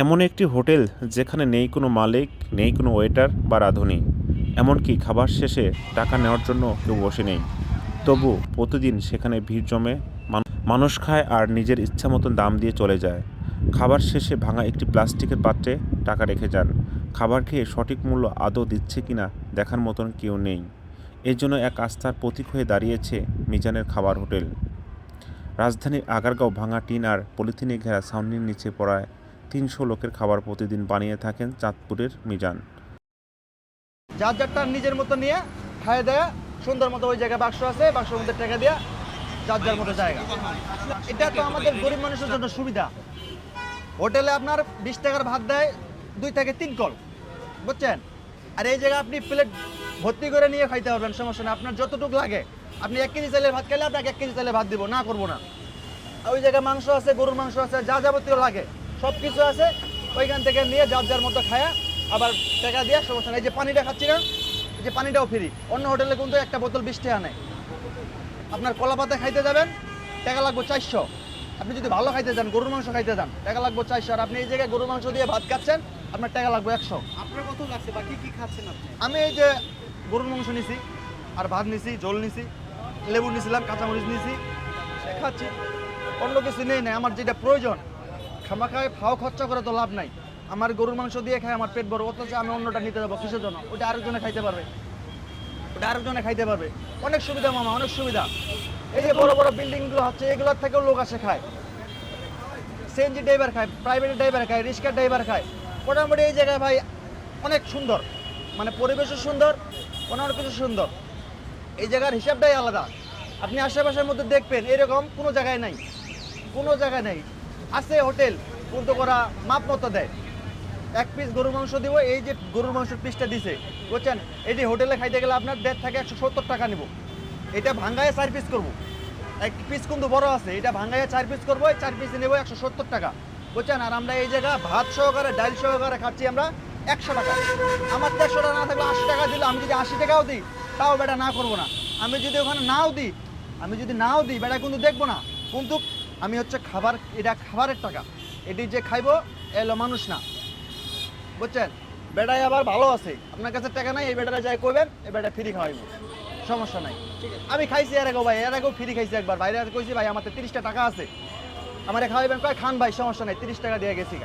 এমন একটি হোটেল যেখানে নেই কোনো মালিক, নেই কোনো ওয়েটার বা রাঁধুনি, এমনকি খাবার শেষে টাকা নেওয়ার জন্য কেউ বসে নেই। তবু প্রতিদিন সেখানে ভিড় জমে, মানুষ খায় আর নিজের ইচ্ছা মতন দাম দিয়ে চলে যায়। খাবার শেষে ভাঙা একটি প্লাস্টিকের পাত্রে টাকা রেখে যান। খাবার খেয়ে সঠিক মূল্য আদৌ দিচ্ছে কিনা দেখার মতন কেউ নেই। এর জন্য এক আস্থার প্রতীক হয়ে দাঁড়িয়েছে মিজানের খাবার হোটেল। রাজধানীর আগারগাঁও ভাঙা টিন আর পলিথিনে ঘেরা ছাউনির নিচে পড়ায় ৩০০ লোকের খাবার প্রতিদিন বানিয়ে থাকেন চাঁদপুরের মিজান। যার যারটা নিজের মতো নিয়ে খাইয়ে দেয় সুন্দর মতো। ওই জায়গায় বাক্স আছে, বাক্সের মধ্যে টাকা দিয়ে যার যার মতো জায়গা। এটা তো আমাদের গরিব মানুষের জন্য সুবিধা। হোটেলে আপনার 20 টাকার ভাত দেয় 2 থেকে 3 কল, বুঝছেন? আর এই জায়গায় আপনি প্লেট ভর্তি করে নিয়ে খাইতে পারবেন, সমস্যা নেই। আপনার যতটুকু লাগে, আপনি 1 কেজি চাইলে ভাত খাইলে আপনাকে 1 কেজি চাইলে ভাত দিব, না করবো না। ওই জায়গায় মাংস আছে, গরুর মাংস আছে, যা যাবতীয় লাগে সব কিছু আছে। ওইখান থেকে নিয়ে যার যার মতো খায়া আবার টাকা দিয়ে, সমস্যা নেই। এই যে পানিটা খাচ্ছি না, এই যে পানিটাও ফ্রি। অন্য হোটেলে কিন্তু একটা বোতল 20 টাকা নেয়। আপনার কলা পাতা খাইতে যাবেন, টাকা লাগবে 400। আপনি যদি ভালো খাইতে যান, গরুর মাংস খাইতে যান, টাকা লাগবে 400। আর আপনি এই জায়গায় গরুর মাংস দিয়ে ভাত খাচ্ছেন, আপনার টাকা লাগবে 100। আপনার কত লাগছে বা কি কি খাচ্ছেন আপনি? আমি এই যে গরুর মাংস নিছি, আর ভাত নিছি, ঝোল নিছি, লেবু নিছিলাম, কাঁচামরিচ নিছি, খাচ্ছি। অন্য কিছু নেই না। আমার যেটা প্রয়োজন, খামাখায় ফাও খরচা করে তো লাভ নাই। আমার গরুর মাংস দিয়ে খাই, আমার পেট বড়। অথচ আমি অন্যটা নিতে যাবো কিসের জন্য? ওটা আরেকজনে খাইতে পারবে, ওটা আরেকজনে খাইতে পারবে। অনেক সুবিধা মামা, অনেক সুবিধা। এই যে বড় বড় বিল্ডিংগুলো হচ্ছে, এগুলোর থেকেও লোক আসে খায়। সিএনজি ড্রাইভার খায়, প্রাইভেট ড্রাইভার খায়, রিক্সা ড্রাইভার খায়। মোটামুটি এই জায়গায় ভাই অনেক সুন্দর, মানে পরিবেশও সুন্দর, অনেক কিছু সুন্দর। এই জায়গার হিসাবটাই আলাদা। আপনি আশেপাশের মধ্যে দেখবেন এরকম কোনো জায়গায় নাই, কোনো জায়গায় নেই। আছে হোটেল কিন্তু করা মাপ মতো দেয়। 1 পিস গরুর মাংস দিব, এই যে গরুর মাংসের পিসটা দিছে, বুঝছেন? এটি হোটেলে খাইতে গেলে আপনার 1.5 থেকে 170 টাকা নেব। এটা ভাঙ্গায় 4 পিস করবো। 1 পিস কিন্তু বড় আছে, এটা ভাঙ্গায় 4 পিস করবো। 4 পিস নেবো 170 টাকা, বুঝছেন? আর আমরা এই জায়গা ভাত সহকারে, ডাল সহকারে খাচ্ছি আমরা 100 টাকা। আমার 100 টাকা না থাকলে 80 টাকা দিলে, আমি যদি 80 টাকাও দিই তাও বেটা না করবো না। আমি যদি ওখানে নাও দিই বেটা কিন্তু দেখবো না। কিন্তু আমি হচ্ছে খাবার, এটা খাবারের টাকা, এটি যে খাইবো এলো মানুষ না, বুঝছেন? বেটাই আবার ভালো আছে, আপনার কাছে টাকা নাই, এই বেটারা যাই কইবেন, এই বেটা ফ্রি খাওয়াইবো, সমস্যা নাই। আমি খাইছি এর আগেও ভাই, এর আগেও ফ্রি খাইছি একবার। বাইরে কইছি ভাই আমার 30টা টাকা আছে, আমার খাওয়াইবেন, কয় খান ভাই, সমস্যা নাই, 30 টাকা দিয়ে গেছি।